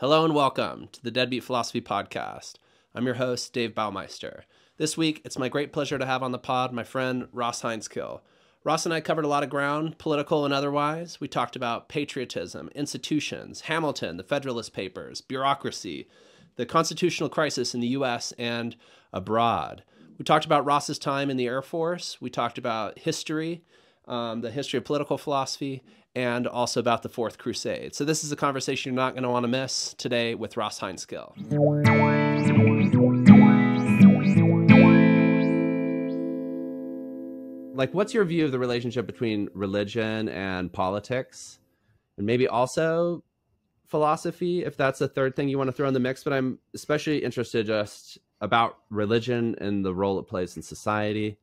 Hello and welcome to the Deadbeat Philosophy Podcast. I'm your host, Dave Baumeister. This week, it's my great pleasure to have on the pod my friend Ross Heintzkill. Ross and I covered a lot of ground, political and otherwise. We talked about patriotism, institutions, Hamilton, the Federalist Papers, bureaucracy, the constitutional crisis in the U.S. and abroad. We talked about Ross's time in the Air Force. We talked about history, the history of political philosophy, and also about the Fourth Crusade. So this is a conversation you're not going to want to miss today with Ross Heintzkill. Like, what's your view of the relationship between religion and politics? And maybe also philosophy, if that's a third thing you want to throw in the mix. But I'm especially interested just about religion and the role it plays in society.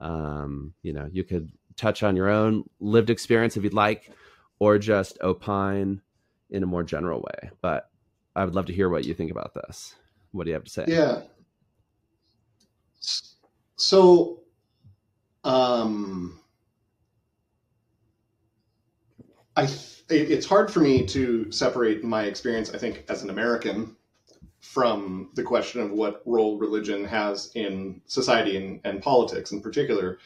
You could touch on your own lived experience if you'd like, or just opine in a more general way. But I would love to hear what you think about this. What do you have to say? Yeah. So, it's hard for me to separate my experience, I think, as an American from the question of what role religion has in society and politics in particular.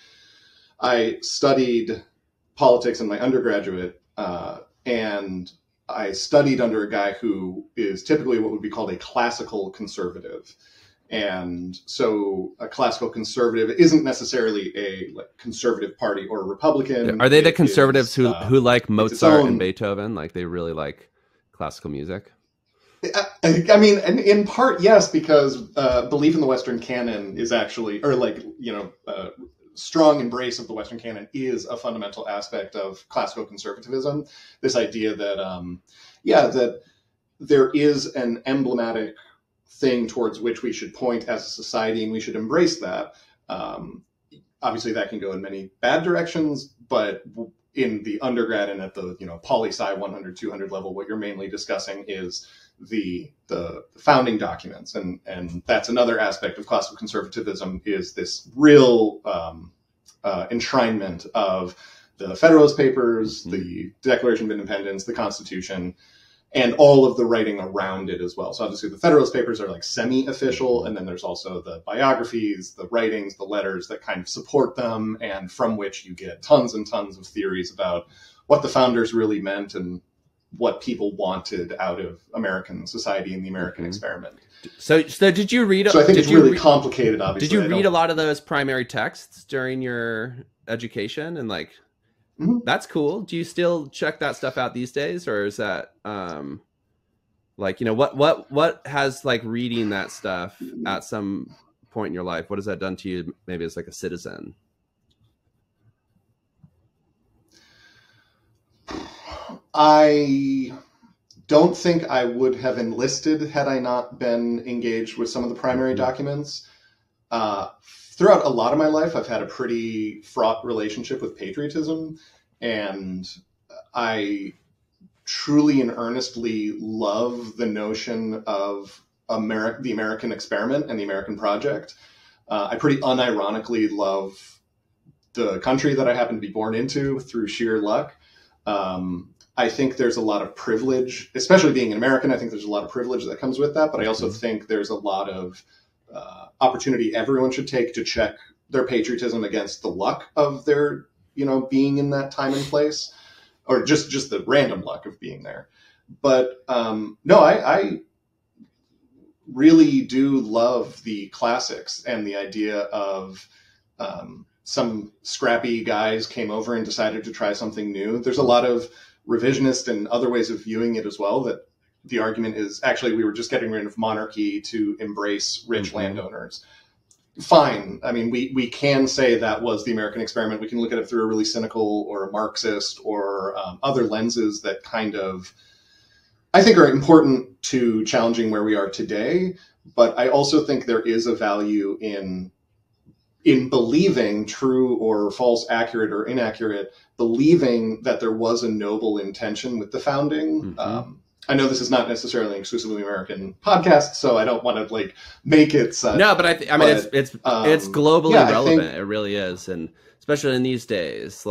I studied politics in my undergraduate, and I studied under a guy who is typically what would be called a classical conservative. And so a classical conservative isn't necessarily a conservative party or a Republican. Are they the conservatives who like Mozart and Beethoven? Like, they really like classical music? I mean, in part, yes, because belief in the Western canon is actually, strong embrace of the Western canon is a fundamental aspect of classical conservatism. This idea that, that there is an emblematic thing towards which we should point as a society, and we should embrace that. Obviously, that can go in many bad directions, but in the undergrad and at the poli-sci 100, 200 level, what you're mainly discussing is the founding documents, and that's another aspect of classical conservatism, is this real enshrinement of the Federalist Papers, the Declaration of Independence, the Constitution, and all of the writing around it as well. So obviously the Federalist Papers are like semi-official, and then there's also the biographies, the writings, the letters that kind of support them, and from which you get tons and tons of theories about what the founders really meant and what people wanted out of American society and the American experiment. So did you read? So I think it's really complicated, obviously. Did you read a lot of those primary texts during your education? And that's cool. Do you still check that stuff out these days? Or is that what has reading that stuff at some point in your life, what has that done to you maybe as a citizen? I don't think I would have enlisted had I not been engaged with some of the primary documents. Throughout a lot of my life, I've had a pretty fraught relationship with patriotism, and I truly and earnestly love the notion of the American experiment and the American project. I pretty unironically love the country that I happen to be born into through sheer luck. I think there's a lot of privilege, especially being an American. I think there's a lot of privilege that comes with that, but I also think there's a lot of opportunity everyone should take to check their patriotism against the luck of their, being in that time and place, or just the random luck of being there. But I really do love the classics and the idea of some scrappy guys came over and decided to try something new. There's a lot of revisionist and other ways of viewing it as well, that the argument is actually we were just getting rid of monarchy to embrace rich landowners. Fine. I mean, we can say that was the American experiment. We can look at it through a really cynical or a Marxist or other lenses that kind of, I think, are important to challenging where we are today. But I also think there is a value in believing, true or false, accurate or inaccurate, believing that there was a noble intention with the founding. I know this is not necessarily an exclusively American podcast, so I don't want to make it such. No, but it's globally relevant. It really is, and especially in these days,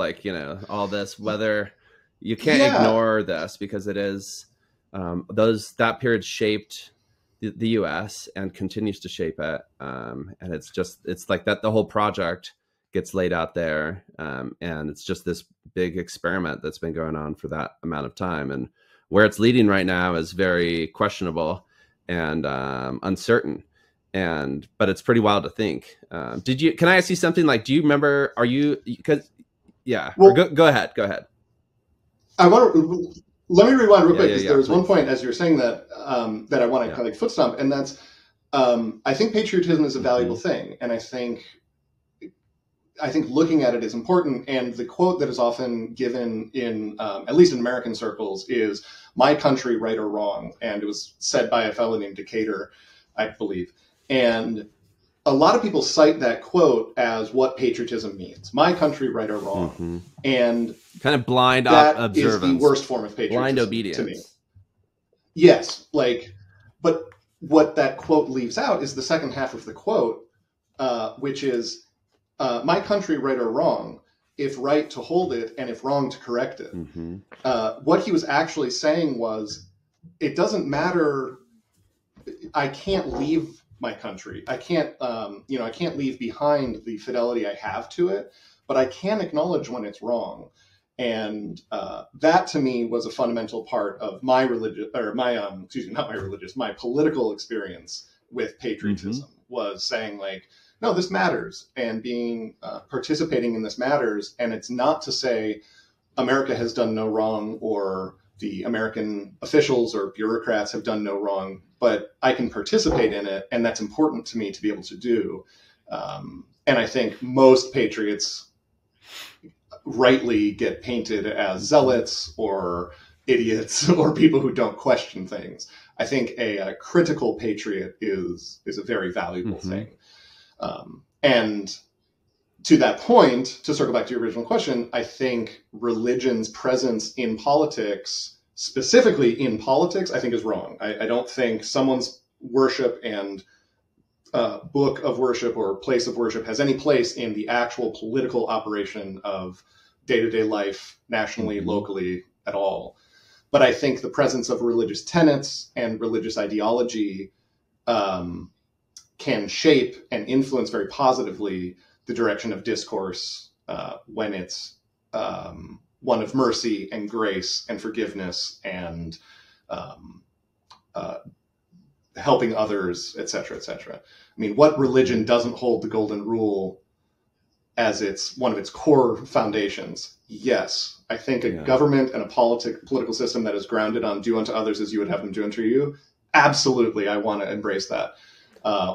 all this weather, you can't ignore this because it is that period shaped the U.S. and continues to shape it. And it's like that the whole project gets laid out there, and it's just this big experiment that's been going on for that amount of time. And where it's leading right now is very questionable and uncertain. But it's pretty wild to think. Can I ask you something? Like, do you remember? Well, go ahead. Let me rewind real quick, because there was one point as you were saying that that I want to kind of foot stomp, and that's I think patriotism is a valuable thing, and I think looking at it is important. And the quote that is often given in at least in American circles is "My country, right or wrong," and it was said by a fellow named Decatur, I believe. And a lot of people cite that quote as what patriotism means. My country, right or wrong. And kind of blind that observance. Is the worst form of patriotism. Blind obedience. To me. Yes. But what that quote leaves out is the second half of the quote, which is, my country, right or wrong, if right to hold it and if wrong to correct it. What he was actually saying was, it doesn't matter. I can't leave my country. I can't leave behind the fidelity I have to it, but I can acknowledge when it's wrong. And that to me was a fundamental part of my my political experience with patriotism, was saying like, no, this matters, and participating in this matters. And it's not to say America has done no wrong, or the American officials or bureaucrats have done no wrong, but I can participate in it, and that's important to me to be able to do. And I think most patriots rightly get painted as zealots or idiots or people who don't question things. I think a critical patriot is a very valuable thing. And to that point, to circle back to your original question, I think religion's presence in politics, specifically in politics, I think is wrong. I don't think someone's worship and book of worship or place of worship has any place in the actual political operation of day-to-day life, nationally, locally, at all. But I think the presence of religious tenets and religious ideology can shape and influence very positively the direction of discourse when it's one of mercy and grace and forgiveness and helping others, et cetera, et cetera. I mean, what religion doesn't hold the golden rule as one of its core foundations? Yes, I think a government and a political system that is grounded on do unto others as you would have them do unto you, absolutely, I want to embrace that.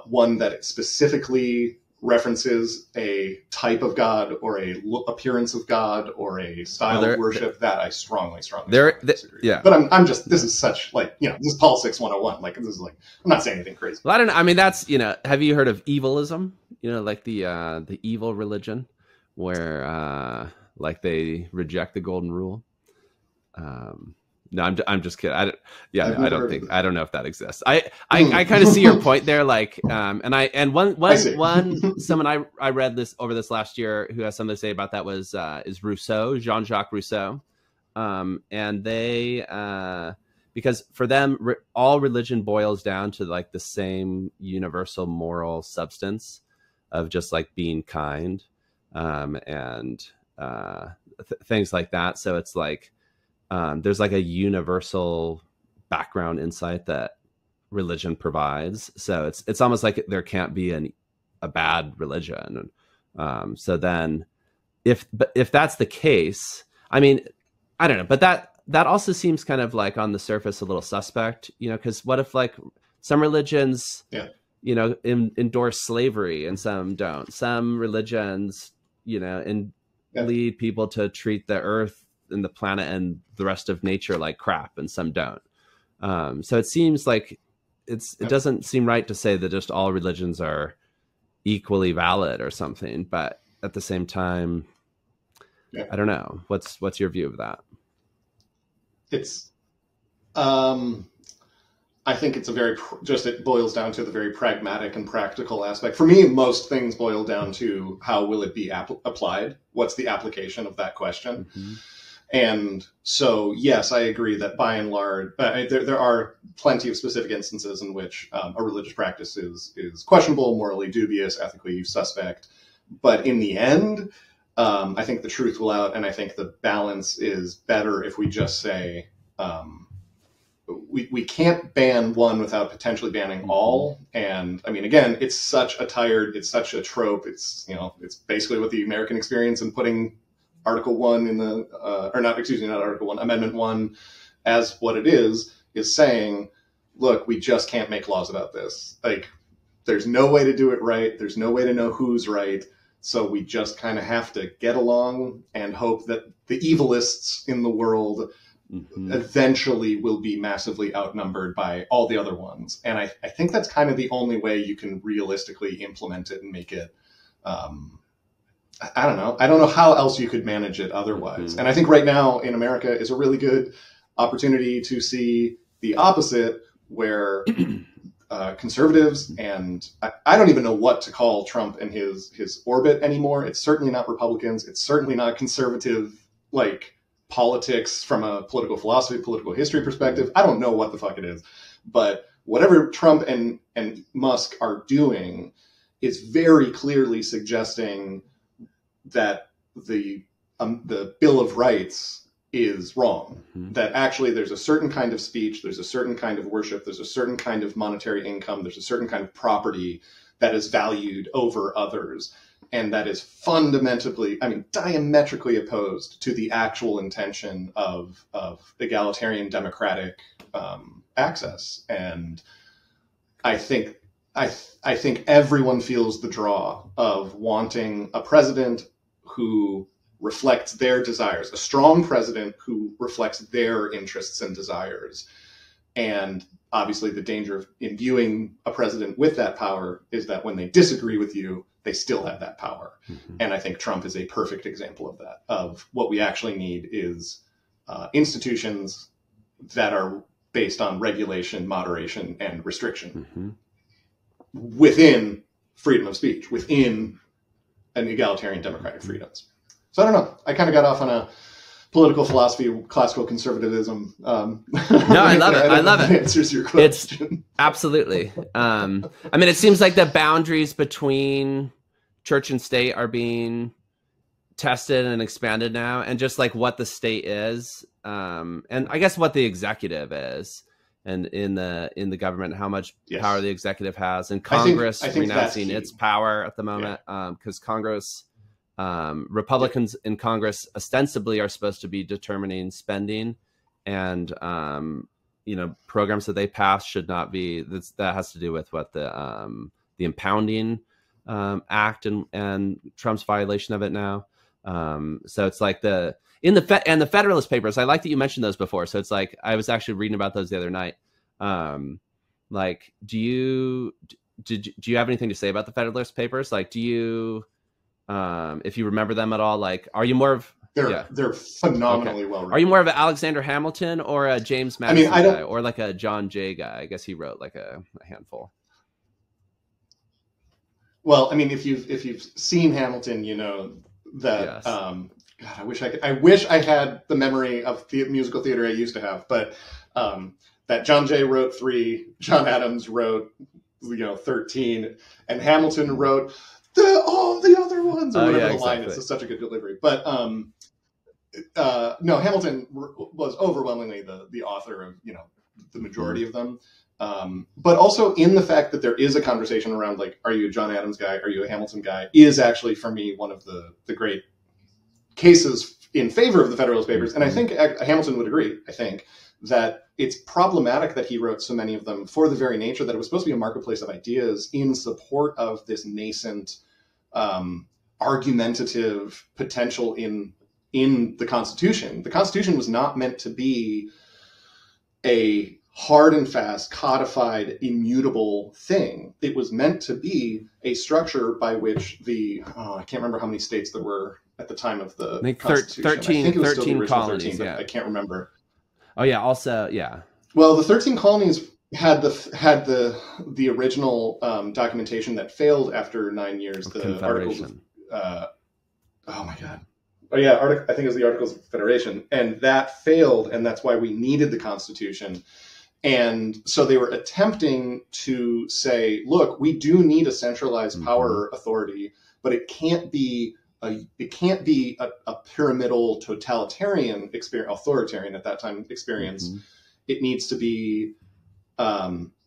One that specifically references a type of God or a appearance of God or a style of worship that I strongly disagree. Yeah. But I'm just, this is such this is politics 101. Like, this is I'm not saying anything crazy. Well, I don't know. I mean, that's, have you heard of evilism? Like the evil religion where they reject the golden rule. No, I'm just kidding. I don't know if that exists. I kind of see your point there. Someone I read this over this last year who has something to say about that is Rousseau, Jean-Jacques Rousseau. And they, because for them, all religion boils down to the same universal moral substance of just being kind, and things like that. So it's there's a universal background insight that religion provides. So it's almost like there can't be a bad religion. So then if that's the case, I mean, I don't know, but that also seems kind of on the surface a little suspect, because what if some religions, endorse slavery and some don't. Some religions, lead people to treat the earth and the planet and the rest of nature like crap, and some don't. So it seems like it doesn't seem right to say that just all religions are equally valid or something, but at the same time, I don't know. What's your view of that? It's, I think it's it boils down to the very pragmatic and practical aspect. For me, most things boil down to how will it be applied? What's the application of that question? And so, yes, I agree that by and large, there are plenty of specific instances in which a religious practice is questionable, morally dubious, ethically suspect. But in the end, I think the truth will out, and I think the balance is better if we just say we can't ban one without potentially banning all. And I mean, again, it's such a trope. It's basically what the American experience in putting Article 1 in the, not Article 1, Amendment 1 as what it is saying, look, we just can't make laws about this. Like, there's no way to do it right. There's no way to know who's right. So we just kind of have to get along and hope that the evilists in the world eventually will be massively outnumbered by all the other ones. And I think that's kind of the only way you can realistically implement it and make it, I don't know how else you could manage it otherwise. And I think right now in America is a really good opportunity to see the opposite, where conservatives, and I don't even know what to call Trump and his orbit anymore. It's certainly not Republicans. It's certainly not conservative, like, politics from a political philosophy, political history perspective. I don't know what the fuck it is. But whatever Trump and Musk are doing is very clearly suggesting that the Bill of Rights is wrong. That actually there's a certain kind of speech, there's a certain kind of worship, there's a certain kind of monetary income, there's a certain kind of property that is valued over others. And that is fundamentally, diametrically opposed to the actual intention of egalitarian democratic access. And I think everyone feels the draw of wanting a president who reflects their desires, a strong president who reflects their interests and desires. And obviously the danger of imbuing a president with that power is that when they disagree with you, they still have that power. And I think Trump is a perfect example of that, of what we actually need is institutions that are based on regulation, moderation, and restriction within freedom of speech, within an egalitarian democratic freedoms. So I don't know. I kind of got off on a political philosophy, classical conservatism. No, I love it. I love it. Answers your question. It's absolutely. It seems like the boundaries between church and state are being tested and expanded now, and just like what the state is, and I guess what the executive is, and in the government, how much power the executive has, and Congress renouncing its power at the moment, because Congress. Republicans in Congress ostensibly are supposed to be determining spending, and programs that they pass should not be. That has to do with what the Impounding Act and Trump's violation of it now. So it's like the Federalist Papers. I like that you mentioned those before. So it's like I was actually reading about those the other night. Like, do you have anything to say about the Federalist Papers? Like, do you? If you remember them at all, like, are you more of they're phenomenally well written. Are you more of an Alexander Hamilton or a James Madison guy, or like a John Jay guy? I guess he wrote like a handful. Well, if you've seen Hamilton, you know that. Yes. God, I wish I had the memory of the musical theater I used to have, but that John Jay wrote 3, John Adams wrote 13, and Hamilton wrote all the other ones, or whatever the line is. It's such a good delivery. But no, Hamilton was overwhelmingly the author of the majority of them. But also in the fact that there is a conversation around, like, are you a John Adams guy? Are you a Hamilton guy? Is actually, for me, one of the great cases in favor of the Federalist Papers. And I think Hamilton would agree, I think, that it's problematic that he wrote so many of them for the very nature that it was supposed to be a marketplace of ideas in support of this nascent argumentative potential in the Constitution. The Constitution was not meant to be a hard and fast, codified, immutable thing. It was meant to be a structure by which I can't remember how many states there were at the time of the Constitution. 13 colonies, 13, I can't remember. Oh yeah, also yeah. Well, the 13 colonies had the original documentation that failed after 9 years. The articles. Oh my God, I think it was the Articles of Confederation, and that failed, and that's why we needed the Constitution. And so they were attempting to say, look, we do need a centralized power authority, but it can't be a pyramidal totalitarian experience, authoritarian at that time experience. It needs to be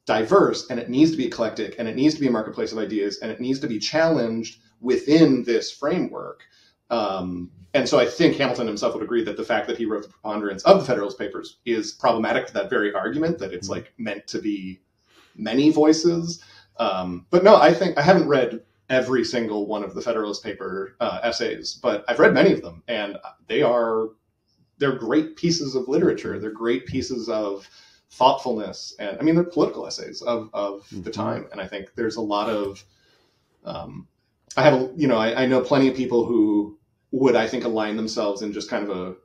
diverse, and it needs to be eclectic, and it needs to be a marketplace of ideas, and it needs to be challenged within this framework. And so I think Hamilton himself would agree that the fact that he wrote the preponderance of the Federalist Papers is problematic to that very argument, that it's like meant to be many voices. But no, I think I haven't read every single one of the Federalist Paper essays, but I've read many of them, and they're great pieces of literature. They're great pieces of thoughtfulness, and I mean, they're political essays of the time. And I think there's a lot of I know plenty of people who would, I think, align themselves in just kind of a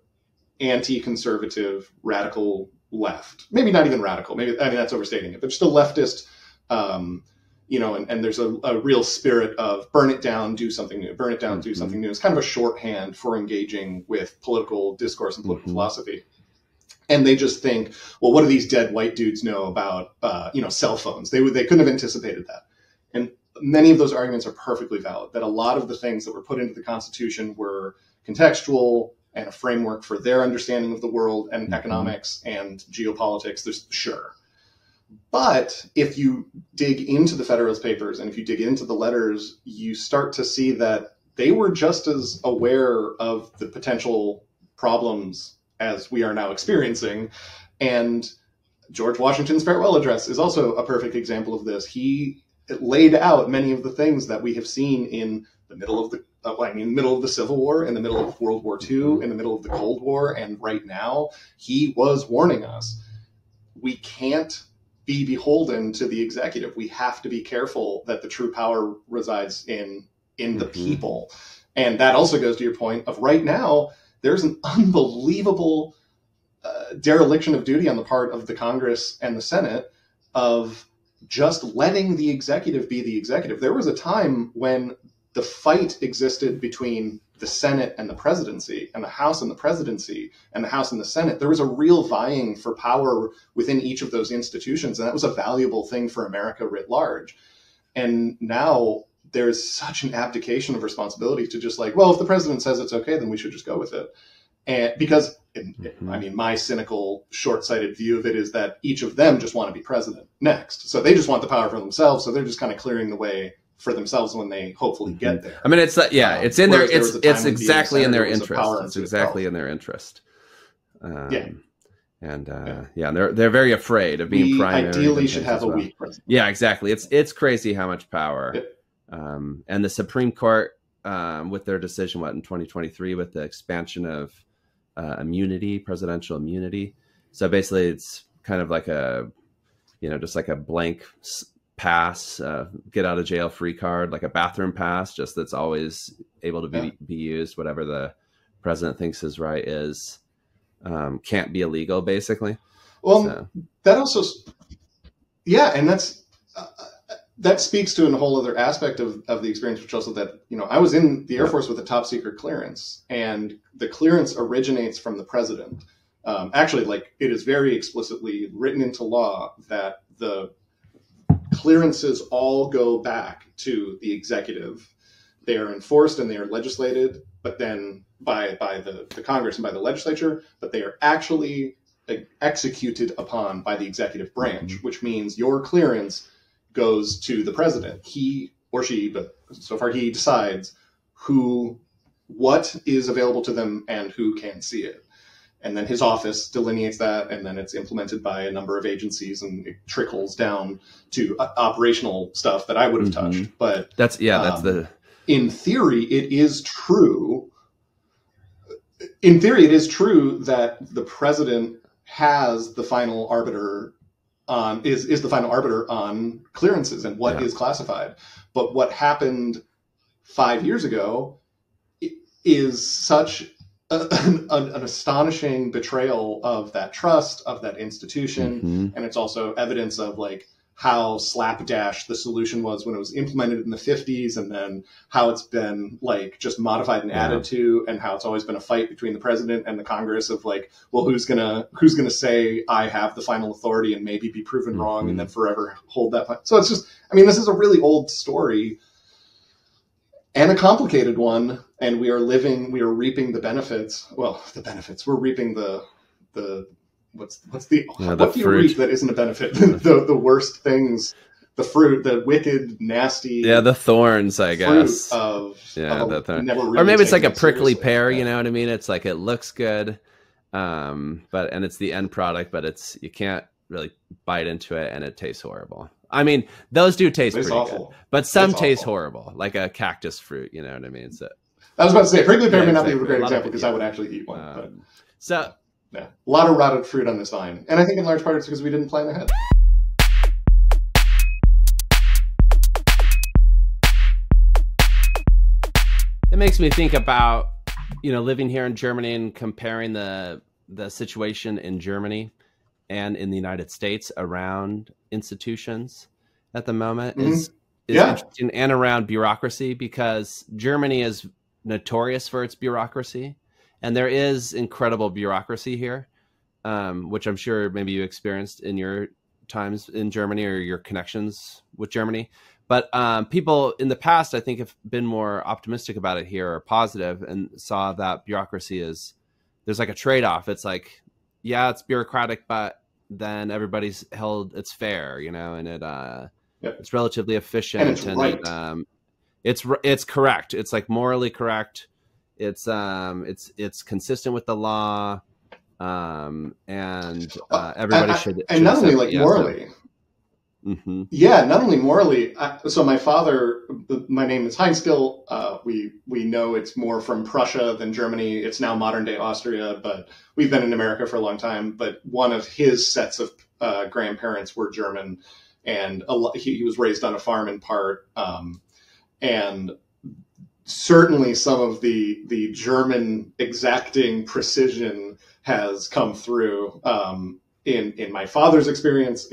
anti-conservative radical left. Maybe not even radical. Maybe, I mean, that's overstating it, but just a leftist, and there's a real spirit of burn it down, do something new, burn it down, do something new. It's kind of a shorthand for engaging with political discourse and political philosophy. And they just think, well, what do these dead white dudes know about, cell phones? They couldn't have anticipated that. And many of those arguments are perfectly valid, that a lot of the things that were put into the Constitution were contextual and a framework for their understanding of the world and economics and geopolitics. Sure. But if you dig into the Federalist Papers and if you dig into the letters, you start to see that they were just as aware of the potential problems as we are now experiencing. And George Washington's farewell address is also a perfect example of this. He laid out many of the things that we have seen in the middle of the Civil War, in the middle of World War II, in the middle of the Cold War, and right now. He was warning us. We can't be beholden to the executive. We have to be careful that the true power resides in the people. And that also goes to your point of right now, there's an unbelievable dereliction of duty on the part of the Congress and the Senate of just letting the executive be the executive. There was a time when the fight existed between the Senate and the presidency, and the House and the presidency, and the House and the Senate. There was a real vying for power within each of those institutions, and that was a valuable thing for America writ large. And now there's such an abdication of responsibility to just like, well, if the president says it's okay, then we should just go with it. And because, I mean, my cynical, short-sighted view of it is that each of them just want to be president next. So they just want the power for themselves. So they're just kind of clearing the way for themselves when they hopefully get there. I mean, it's it's in their, it's exactly in their interest. It's exactly in their interest. And they're very afraid of being primary. Ideally should have a weak president. Yeah, exactly. It's crazy how much power. And the Supreme Court, with their decision, in 2023, with the expansion of immunity, presidential immunity. So basically it's kind of like just like a blank pass, get out of jail free card, like a bathroom pass, just that's always able to be used. Whatever the president thinks is right is, can't be illegal, basically. Well, that also, and that speaks to a whole other aspect of the experience, which also that, I was in the Air Force with a top secret clearance, and the clearance originates from the president. Actually, it is very explicitly written into law that the clearances all go back to the executive. They are enforced and they are legislated, but then by the Congress and by the legislature, but they are actually executed upon by the executive branch, which means your clearance goes to the president. He or she, but so far he decides what is available to them and who can see it. And then his office delineates that, and then it's implemented by a number of agencies, and it trickles down to operational stuff that I would have touched. But that's the. In theory, it is true. In theory, it is true that the president has the final arbiter on is the final arbiter on clearances and what is classified. But what happened 5 years ago is such an astonishing betrayal of that trust, of that institution. And it's also evidence of how slapdash the solution was when it was implemented in the 50s, and then how it's been like just modified and added to, and how it's always been a fight between the president and the Congress of like, well, who's gonna say I have the final authority and maybe be proven wrong and then forever hold that. So it's just, I mean, this is a really old story and a complicated one, and we are reaping the benefits. Well, the benefits, we're reaping the what do you reap that isn't a benefit? the worst things, the fruit, the wicked, nasty. Yeah, the thorns, I guess. The thorn. Or maybe it's like a prickly pear. You know what I mean? It's like it looks good, and it's the end product, but you can't really bite into it, and it tastes horrible. I mean, those do taste pretty good, but some taste horrible, like a cactus fruit. You know what I mean? So I was about to say, prickly pear may not be a great example because I would actually eat one. Yeah, a lot of rotted fruit on this vine. And I think in large part it's because we didn't plan ahead. It makes me think about, living here in Germany and comparing the situation in Germany and in the United States around institutions at the moment is interesting, and around bureaucracy, because Germany is notorious for its bureaucracy. And there is incredible bureaucracy here, which I'm sure maybe you experienced in your times in Germany or your connections with Germany. But people in the past, I think, have been more optimistic about it here, or positive, and saw that bureaucracy there's like a trade-off. It's like, yeah, it's bureaucratic, but then everybody's held, it's fair, and it's relatively efficient. And it's right. It's correct. It's like morally correct. It's consistent with the law, and everybody should. And not only like morally. Yeah, not only morally. So my father, my name is Heinztkill. We know it's more from Prussia than Germany. It's now modern day Austria, but we've been in America for a long time. But one of his sets of grandparents were German, and he was raised on a farm in part, and certainly some of the German exacting precision has come through in my father's experience,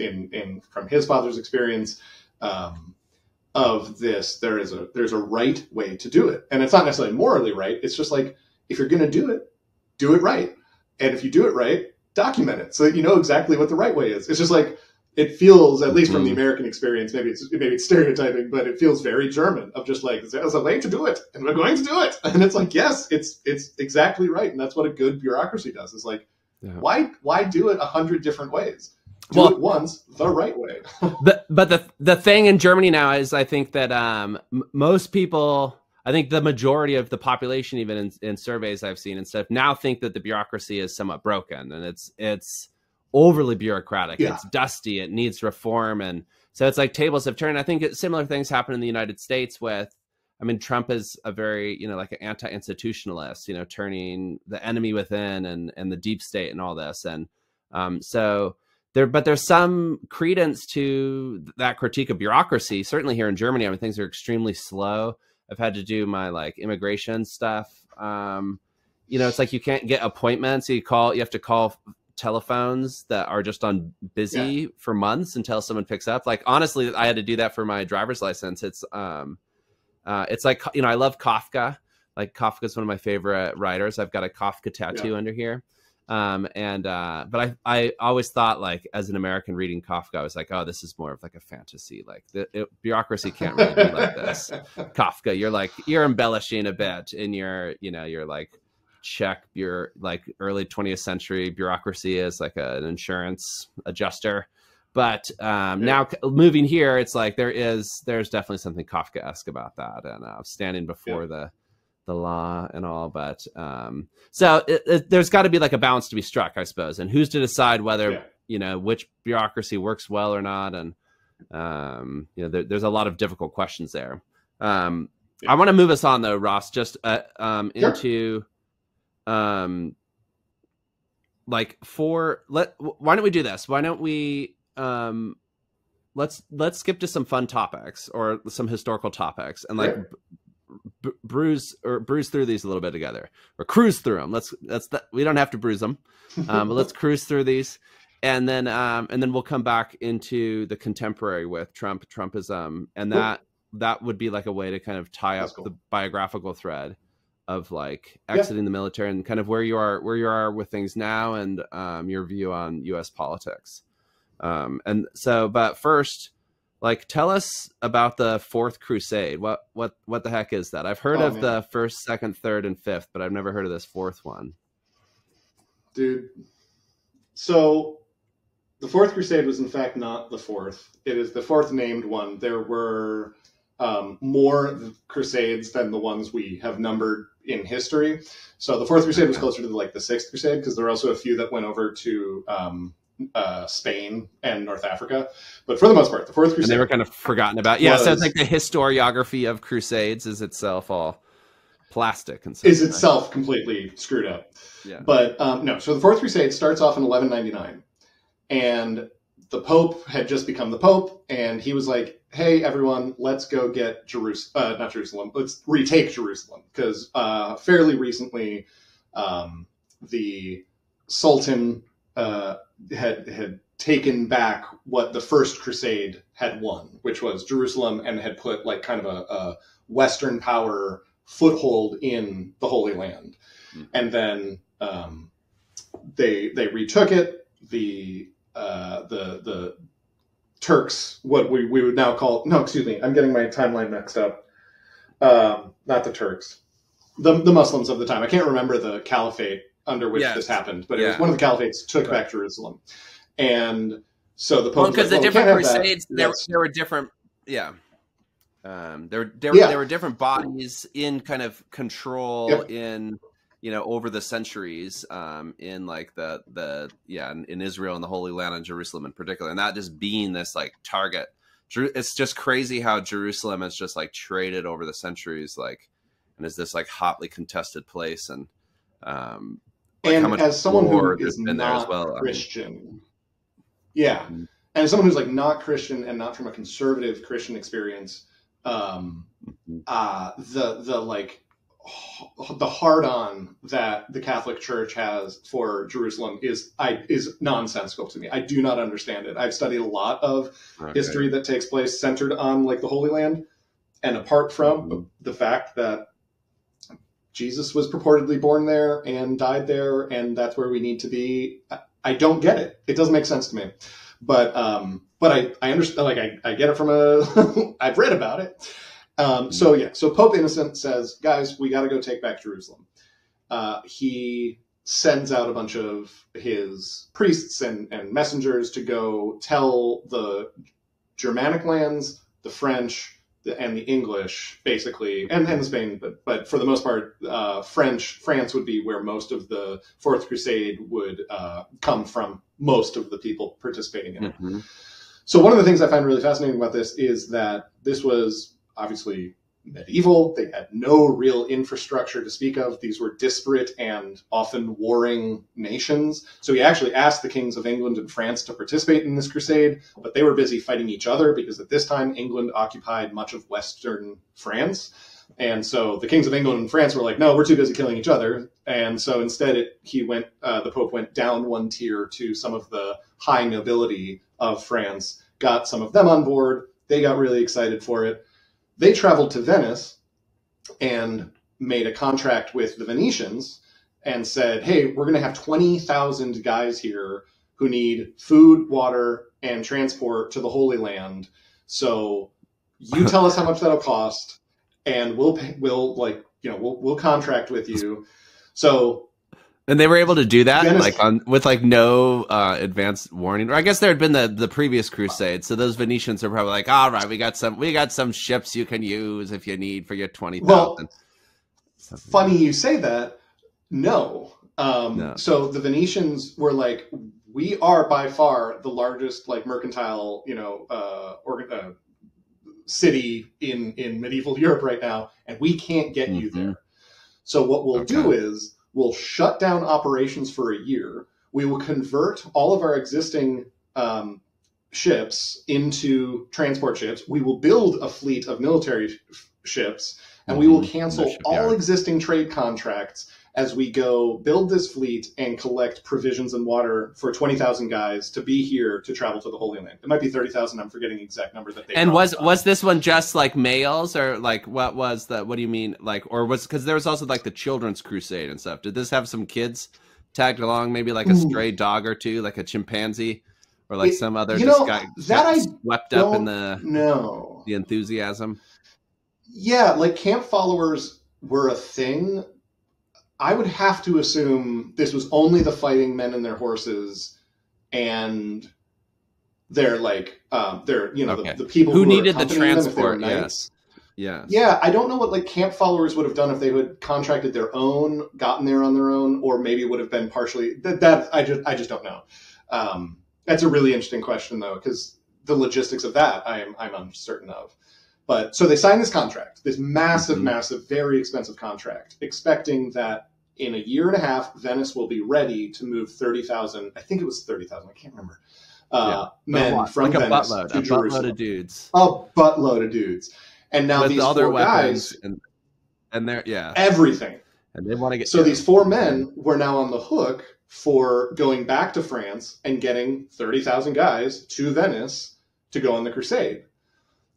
from his father's experience of this. There's a right way to do it, and it's not necessarily morally right. It's just like, if you're going to do it right, and if you do it right, document it so that you know exactly what the right way is. It's just like, it feels, at least from the American experience, maybe it's stereotyping, but it feels very German, of just like, there's a way to do it, and we're going to do it. And it's like, yes, it's exactly right. And that's what a good bureaucracy does. Is like, why do it 100 different ways? Do it once, the right way. But the thing in Germany now is, I think that most people, I think the majority of the population, even in surveys I've seen and stuff, now think that the bureaucracy is somewhat broken, and it's overly bureaucratic. It's dusty. It needs reform. And so it's like tables have turned. I think similar things happen in the United States with, Trump is a very, like an anti-institutionalist, turning the enemy within and the deep state and all this. And but there's some credence to that critique of bureaucracy. Certainly here in Germany, things are extremely slow. I've had to do my like immigration stuff. It's like you can't get appointments. You have to call telephones that are just on busy for months until someone picks up. Like, honestly, I had to do that for my driver's license. It's like, I love Kafka. Like, Kafka is one of my favorite writers. I've got a Kafka tattoo under here. But I always thought, like, as an American reading Kafka, I was like, oh, this is more of like a fantasy. Like, bureaucracy can't really be like this. Kafka, you're embellishing a bit in you're like, check your like early 20th century bureaucracy as like an insurance adjuster. But now moving here, it's like there's definitely something Kafkaesque about that, and standing before the law and all. But so there's got to be like a balance to be struck, I suppose. And who's to decide whether which bureaucracy works well or not? And there's a lot of difficult questions there. I want to move us on though, Ross, just into why don't we do this? Why don't we let's skip to some fun topics or some historical topics, and like bruise through these a little bit together, or cruise through them. We don't have to bruise them, but let's cruise through these. and then we'll come back into the contemporary with Trumpism, and Cool. that would be like a way to kind of tie That's up cool. the biographical thread of like exiting the military and kind of where you are with things now, and your view on U.S. politics. And so, but first, like, tell us about the Fourth Crusade. What the heck is that? I've heard of the first, second, third, and fifth, but I've never heard of this fourth one. Dude. So the Fourth Crusade was in fact not the fourth. It is the fourth named one. There were more crusades than the ones we have numbered in history. So the Fourth Crusade was closer to like the Sixth Crusade, because there are also a few that went over to Spain and North Africa. But for the most part, the Fourth Crusade... And they were kind of forgotten about. Yeah, so it's like the historiography of crusades is itself all plastic. And is itself completely screwed up. Yeah. But no, so the Fourth Crusade starts off in 1199. And the Pope had just become the Pope, and he was like, hey, everyone, let's go get not Jerusalem, let's retake Jerusalem. Because fairly recently, the Sultan had taken back what the First Crusade had won, which was Jerusalem, and had put like kind of a Western power foothold in the Holy Land. Mm-hmm. And then they retook it. The Turks, what we would now call, no, excuse me, I'm getting my timeline mixed up. Not the Turks, the Muslims of the time. I can't remember the caliphate under which this happened, but it was one of the caliphates took back Jerusalem. And so the Pope, because the different crusades, there were different, there were different bodies in kind of control in, you know, over the centuries, in like in Israel and the Holy Land and Jerusalem in particular, and that just being this like target. It's just crazy how Jerusalem has just like traded over the centuries, like, and is this like hotly contested place, and and how much as someone who is not Christian, and as someone who's like not Christian and not from a conservative Christian experience, the hard-on that the Catholic Church has for Jerusalem is nonsensical to me. I do not understand it. I've studied a lot of history that takes place centered on like the Holy Land, and apart from the fact that Jesus was purportedly born there and died there, and that's where we need to be, I don't get it. It doesn't make sense to me. But I understand. Like I get it from I've read about it. So Pope Innocent says, guys, we got to go take back Jerusalem. He sends out a bunch of his priests and messengers to go tell the Germanic lands, the French, and the English, basically, and the Spain, but for the most part, France would be where most of the Fourth Crusade would come from, most of the people participating in it. Mm-hmm. So one of the things I find really fascinating about this is that this was obviously medieval. They had no real infrastructure to speak of. These were disparate and often warring nations. So he actually asked the kings of England and France to participate in this crusade, but they were busy fighting each other, because at this time England occupied much of Western France. And so the kings of England and France were like, no, we're too busy killing each other. And so instead the Pope went down one tier to some of the high nobility of France, got some of them on board. They got really excited for it. They traveled to Venice and made a contract with the Venetians and said, hey, we're going to have 20,000 guys here who need food, water, and transport to the Holy Land. So you tell us how much that'll cost, and we'll contract with you. So, and they were able to do that with no advanced warning. Or I guess there had been the previous crusade, so those Venetians are probably like, all right, we got some ships you can use if you need for your 20,000. Well, funny you say that. No. So the Venetians were like, we are by far the largest like mercantile, city in medieval Europe right now, and we can't get you there. So what we'll do is, we'll shut down operations for a year. We will convert all of our existing ships into transport ships. We will build a fleet of military ships, and we will cancel all existing trade contracts. as we go build this fleet and collect provisions and water for 20,000 guys to be here to travel to the Holy Land. It might be 30,000. I'm forgetting the exact number that they. And was this one just like males, or like what do you mean, like, or was, because there was also like the Children's Crusade and stuff. Did this have some kids tagged along, maybe like a stray dog or two, like a chimpanzee, or like some other got swept up in the enthusiasm? Yeah, like camp followers were a thing. I would have to assume this was only the fighting men and their horses, and they're like the people who needed the transport. Yes. Yeah, I don't know what like camp followers would have done if they would contracted their own, gotten there on their own, or maybe would have been partially. That I just don't know. That's a really interesting question though, because the logistics of that I'm uncertain of. But so they signed this contract, this massive, very expensive contract, expecting that in a year and a half, Venice will be ready to move 30,000. I think it was 30,000. I can't remember. Men from like Venice to Jerusalem. A buttload of dudes. A buttload of dudes. And now with these four guys and they're everything. And they want to get these four men were now on the hook for going back to France and getting 30,000 guys to Venice to go on the Crusade.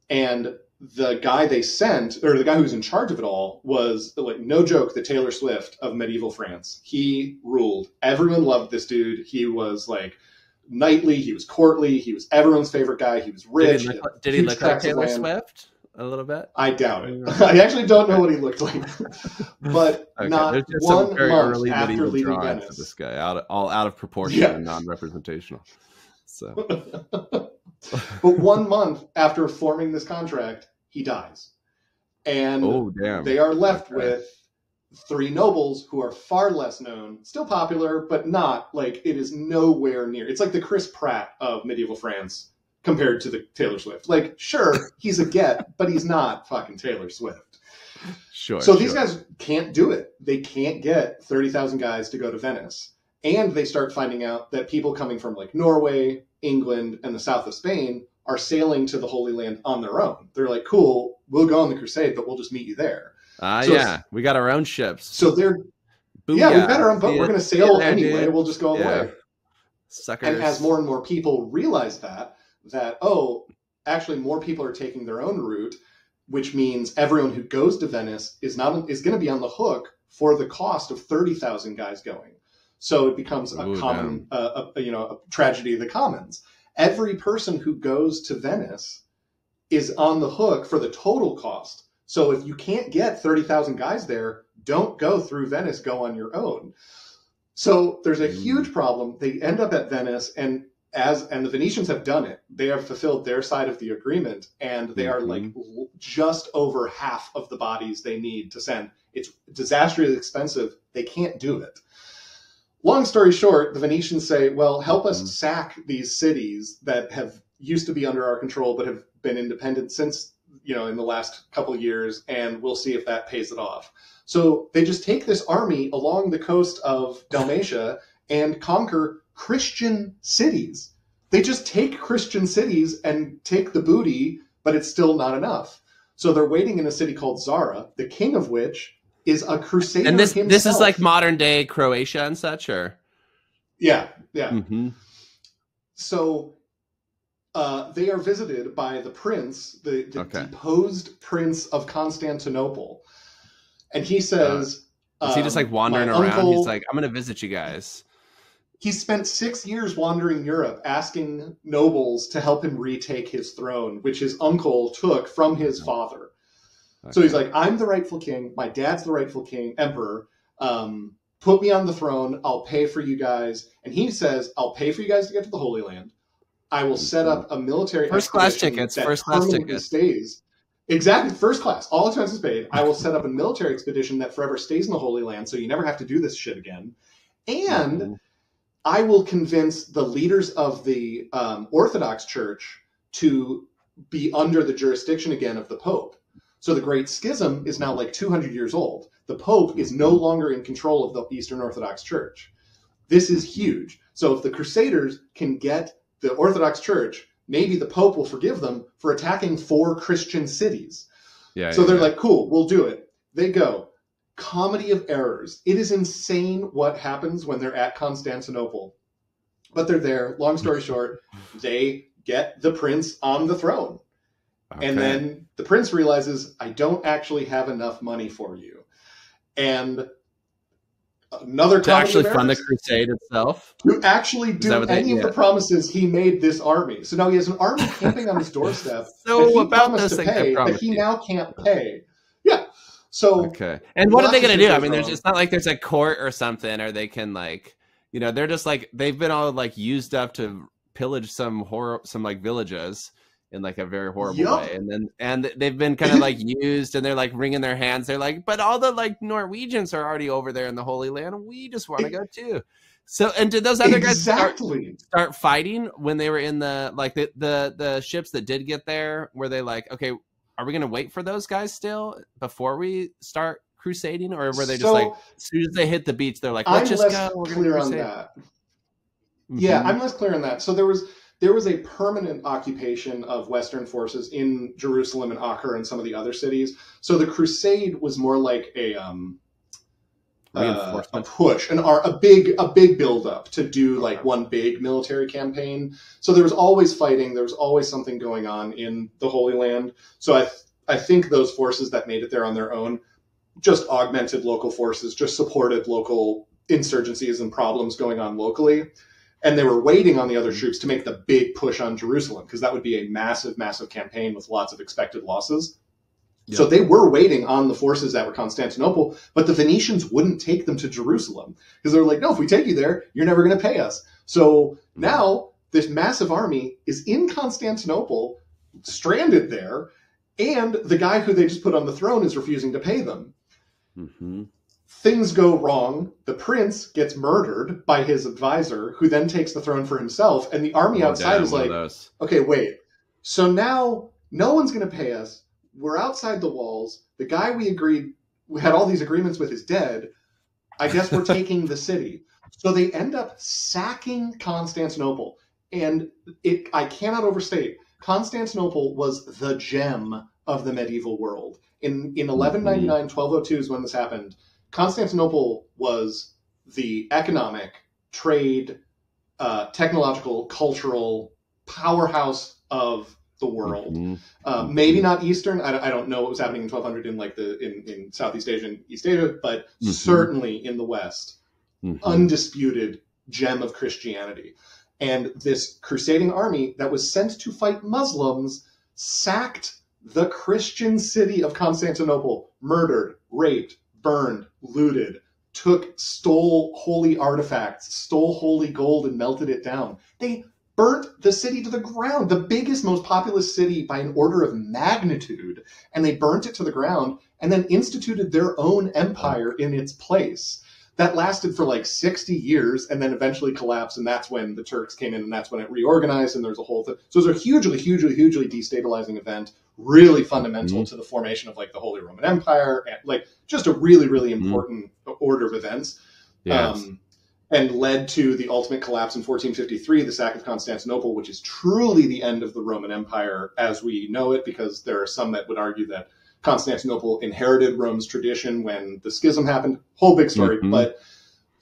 And the guy they sent, or the guy who's in charge of it all, was, like, no joke, the Taylor Swift of medieval France. He ruled. Everyone loved this dude. He was, like, knightly. He was courtly. He was everyone's favorite guy. He was rich. Did he look like Taylor Swift a little bit? I doubt it. I actually don't know what he looked like. But not 1 month after leaving Venice. This guy, all out of proportion and non-representational. So... But 1 month after forming this contract, he dies. And they are left with 3 nobles who are far less known, still popular, but not, like, it is nowhere near. It's like the Chris Pratt of medieval France compared to the Taylor Swift. Like, sure, he's a get, but he's not fucking Taylor Swift. Sure. So these guys can't do it. They can't get 30,000 guys to go to Venice. And they start finding out that people coming from, like, Norway, England, and the south of Spain are sailing to the Holy Land on their own. They're like, cool, we'll go on the Crusade, but we'll just meet you there. We got our own ships. So they're, we've got our own boat. We're going to sail anyway. We'll just go all the way. Suckers. And as more and more people realize that, actually more people are taking their own route, which means everyone who goes to Venice is going to be on the hook for the cost of 30,000 guys going. So it becomes a tragedy of the commons. Every person who goes to Venice is on the hook for the total cost. So if you can't get 30,000 guys there, don't go through Venice, go on your own. So there's a huge problem. They end up at Venice, and the Venetians have done it. They have fulfilled their side of the agreement, and they are like just over half of the bodies they need to send. It's disastrously expensive. They can't do it. Long story short, the Venetians say, well, help us sack these cities that have used to be under our control but have been independent since, in the last couple of years, and we'll see if that pays it off. So they just take this army along the coast of Dalmatia and conquer Christian cities. They just take Christian cities and take the booty, but it's still not enough. So they're waiting in a city called Zara, the king of which is a crusader himself. And this is like modern day Croatia and such, or? Yeah. So they are visited by the prince, the deposed prince of Constantinople. And he says... is he just like wandering around? He's like, I'm going to visit you guys. He spent 6 years wandering Europe asking nobles to help him retake his throne, which his uncle took from his father. Okay. So he's like, I'm the rightful king. My dad's the rightful king, emperor. Put me on the throne. I'll pay for you guys. And he says, I'll pay for you guys to get to the Holy Land. I will set up a military first class tickets. Stays. Exactly, first class, all expenses paid. I will set up a military expedition that forever stays in the Holy Land, so you never have to do this shit again. And I will convince the leaders of the Orthodox Church to be under the jurisdiction again of the Pope. So the Great Schism is now like 200 years old. The Pope is no longer in control of the Eastern Orthodox Church. This is huge. So if the Crusaders can get the Orthodox Church, maybe the Pope will forgive them for attacking 4 Christian cities. So they're like, cool, we'll do it. They go. comedy of errors. It is insane what happens when they're at Constantinople. But they're there. Long story short, they get the prince on the throne. Okay. And then the prince realizes, I don't actually have enough money for you. And another to actually fund the crusade itself? To actually do any of the promises he made this army. So now he has an army camping on his doorstep so that he about promised to pay, but he now can't pay. Yeah. So okay. And what are they going to do? I mean, it's not like there's a court or something, or they can like, you know, they're just like, they've been all like used up to pillage some like villages in like a very horrible way, and they've been kind of like used, and they're like wringing their hands. They're like, but all the like Norwegians are already over there in the Holy Land, and we just want to go too. So, and did those other guys start fighting when they were in the like the ships that did get there? Were they like, okay, are we going to wait for those guys still before we start crusading, or were they just like, as soon as they hit the beach, they're like, let's just go? I'm less clear on that. Yeah, I'm less clear on that. So there was a permanent occupation of Western forces in Jerusalem and Acre and some of the other cities. So the Crusade was more like a push, a big build-up to do like one big military campaign. So there was always fighting. There was always something going on in the Holy Land. So I think those forces that made it there on their own just augmented local forces, just supported local insurgencies and problems going on locally. And they were waiting on the other troops to make the big push on Jerusalem, because that would be a massive, massive campaign with lots of expected losses. Yep. So they were waiting on the forces that were Constantinople, but the Venetians wouldn't take them to Jerusalem because they were like, no, if we take you there, you're never going to pay us. So now this massive army is in Constantinople, stranded there, and the guy who they just put on the throne is refusing to pay them. Mm-hmm. Things go wrong. The prince gets murdered by his advisor, who then takes the throne for himself. And the army outside is like, okay, wait. So now no one's going to pay us. We're outside the walls. The guy we had all these agreements with is dead. I guess we're taking the city. So they end up sacking Constantinople. And I cannot overstate, Constantinople was the gem of the medieval world. In 1199, 1202 is when this happened. Constantinople was the economic, trade, technological, cultural powerhouse of the world. Maybe not Eastern. I don't know what was happening in 1200 in like in Southeast Asia and East Asia, but certainly in the West, undisputed gem of Christianity. And this crusading army that was sent to fight Muslims sacked the Christian city of Constantinople, murdered, raped, burned, looted, stole holy artifacts, stole holy gold, and melted it down. They burnt the city to the ground, the biggest, most populous city by an order of magnitude, and they burnt it to the ground and then instituted their own empire in its place. That lasted for like 60 years and then eventually collapsed, and that's when the Turks came in, and that's when it reorganized, and there's a whole thing. So it was a hugely, hugely, hugely destabilizing event, really fundamental to the formation of like the Holy Roman Empire, and like just a really, really important order of events. Yes. And led to the ultimate collapse in 1453, the sack of Constantinople, which is truly the end of the Roman Empire as we know it, because there are some that would argue that Constantinople inherited Rome's tradition when the schism happened. Whole big story, but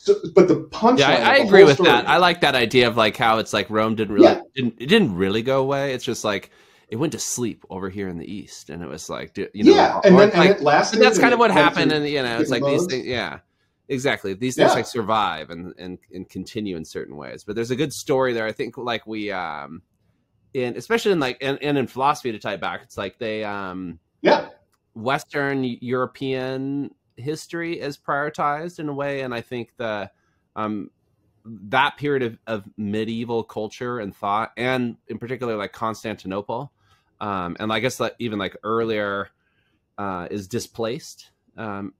the punchline. Yeah, I agree with that. I like that idea of like how it's like Rome didn't really go away. It's just like it went to sleep over here in the East, and it was like and it lasted. That's kind of what happened, and it's like these things. Yeah, exactly. These things like survive and continue in certain ways. But there's a good story there. I think like we especially in like and in philosophy to tie it back, it's like they Western European history is prioritized in a way, and I think the that period of medieval culture and thought, and in particular like Constantinople, and I guess that even like earlier is displaced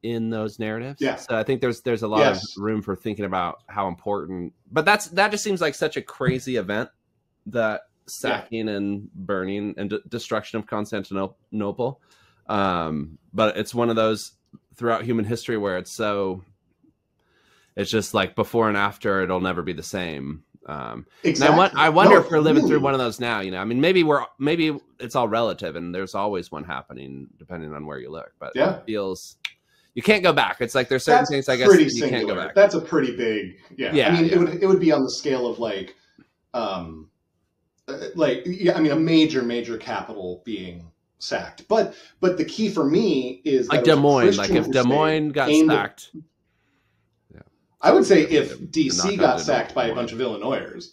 in those narratives. Yeah. So I think there's a lot of room for thinking about how important, but that just seems like such a crazy event, that sacking and burning and destruction of Constantinople. But it's one of those throughout human history where it's just like before and after, it'll never be the same. Exactly. And I wonder if we're living through one of those now, I mean, maybe it's all relative and there's always one happening depending on where you look, but it feels, you can't go back. It's like there's certain things I guess pretty you singular. can't go back. That's a pretty big, I mean, it would be on the scale of like a major capital being sacked. But the key for me is like that Des Moines. Like if Des Moines got sacked, I would say if DC got sacked by a bunch of Illinoisers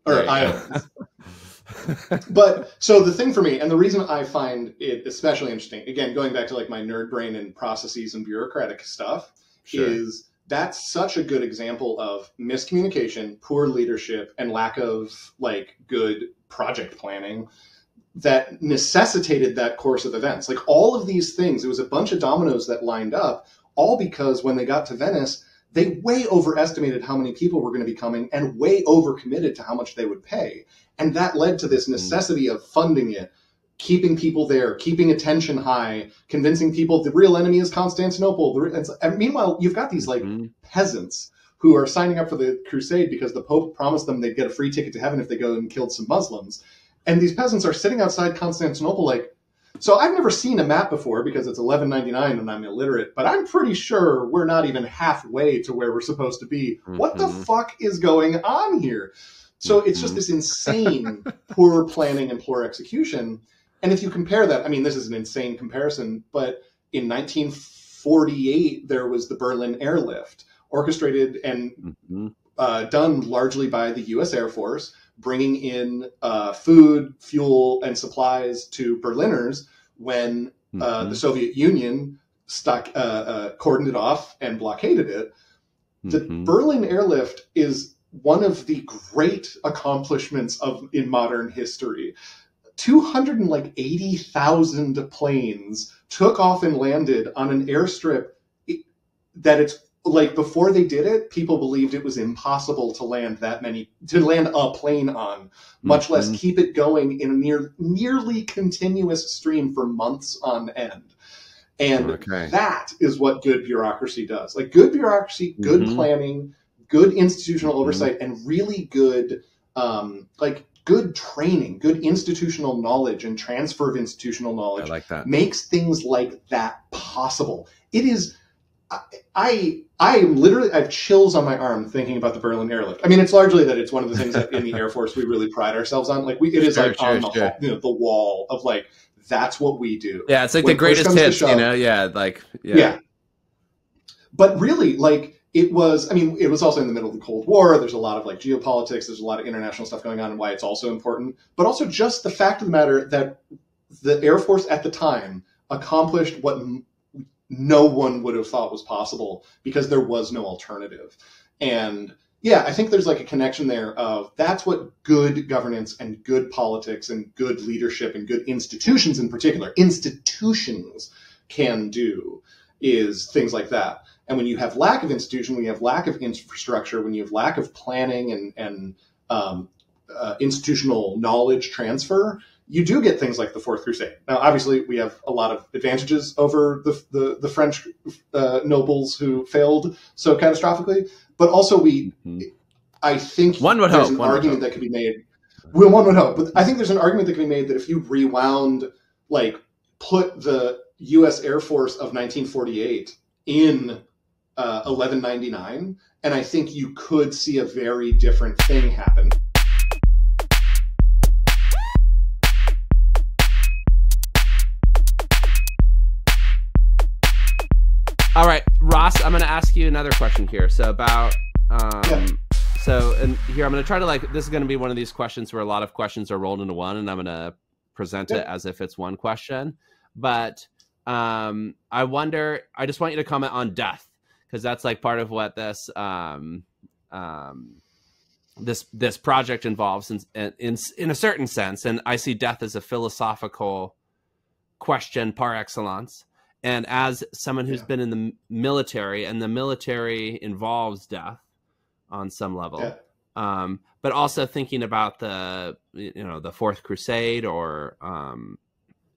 or Iowans. But so the thing for me, and the reason I find it especially interesting, again, going back to like my nerd brain and processes and bureaucratic stuff, is that's such a good example of miscommunication, poor leadership, and lack of like good project planning that necessitated that course of events. Like all of these things, it was a bunch of dominoes that lined up, all because when they got to Venice, they way overestimated how many people were going to be coming and way overcommitted to how much they would pay. And that led to this necessity of funding it, keeping people there, keeping attention high, convincing people the real enemy is Constantinople. And meanwhile, you've got these like peasants who are signing up for the Crusade because the Pope promised them they'd get a free ticket to heaven if they go and killed some Muslims. And these peasants are sitting outside Constantinople like, so I've never seen a map before because it's $11.99 and I'm illiterate, but I'm pretty sure we're not even halfway to where we're supposed to be. What the fuck is going on here? So it's just this insane poor planning and poor execution. And if you compare that, I mean, this is an insane comparison, but in 1948, there was the Berlin airlift, orchestrated and done largely by the U.S. Air Force, bringing in food, fuel, and supplies to Berliners when the Soviet Union cordoned it off and blockaded it. The Berlin airlift is one of the great accomplishments in modern history. 280,000 planes took off and landed on an airstrip that it's like before they did it, people believed it was impossible to land a plane on, much less keep it going in a nearly continuous stream for months on end. And that is what good bureaucracy does. Like good bureaucracy, good planning, good institutional oversight, and really good, good training, good institutional knowledge and transfer of institutional knowledge makes things like that possible. It is, I have chills on my arm thinking about the Berlin airlift. I mean, it's largely that it's one of the things that in the Air Force we really pride ourselves on. Like it is on the wall of like, that's what we do. Yeah, it's like when the greatest hits, shove, Yeah. But really, like, it was also in the middle of the Cold War. There's a lot of like geopolitics. There's a lot of international stuff going on and why it's also important. But also just the fact of the matter that the Air Force at the time accomplished what no one would have thought was possible because there was no alternative. And yeah, I think there's like a connection there of that's what good governance and good politics and good leadership and good institutions in particular, institutions can do is things like that. And when you have lack of institution, when you have lack of infrastructure, when you have lack of planning and institutional knowledge transfer, you do get things like the Fourth Crusade. Now, obviously, we have a lot of advantages over the French nobles who failed so catastrophically, but also I think there's an argument that could be made. Well, one would hope, but I think there's an argument that can be made that if you rewound, like, put the U.S. Air Force of 1948 in 1199, and I think you could see a very different thing happen. All right, Ross, I'm going to ask you another question here. So about, and here I'm going to try to this is going to be one of these questions where a lot of questions are rolled into one, and I'm going to present it as if it's one question. But I just want you to comment on death, because that's like part of what this this project involves in a certain sense. And I see death as a philosophical question par excellence. And as someone who's been in the military, and the military involves death on some level, but also thinking about the Fourth Crusade or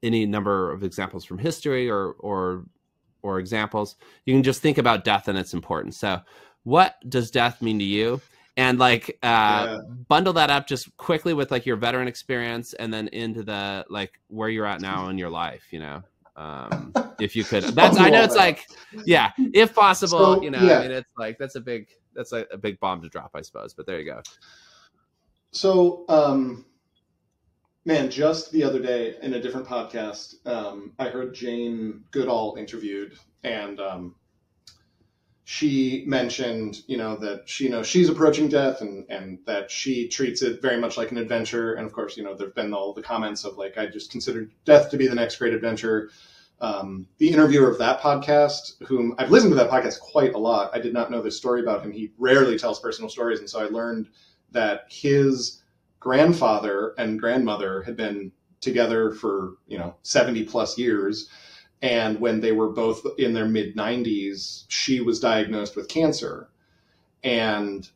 any number of examples from history or examples, you can just think about death and its importance. So what does death mean to you? And bundle that up just quickly with like your veteran experience and then into the where you're at now in your life, If you could, I know it's like, yeah, if possible, So, you know, yeah. I mean, it's like, that's a big bomb to drop, I suppose, but there you go. So, man, just the other day in a different podcast, I heard Jane Goodall interviewed, and she mentioned, you know, that she knows she's approaching death, and that she treats it very much like an adventure. And of course, you know, there've been all the comments of like, I just considered death to be the next great adventure. The interviewer of that podcast, whom I've listened to that podcast quite a lot, I did not know this story about him. He rarely tells personal stories. And so I learned that his grandfather and grandmother had been together for, you know, 70 plus years. And when they were both in their mid 90s, she was diagnosed with cancer. And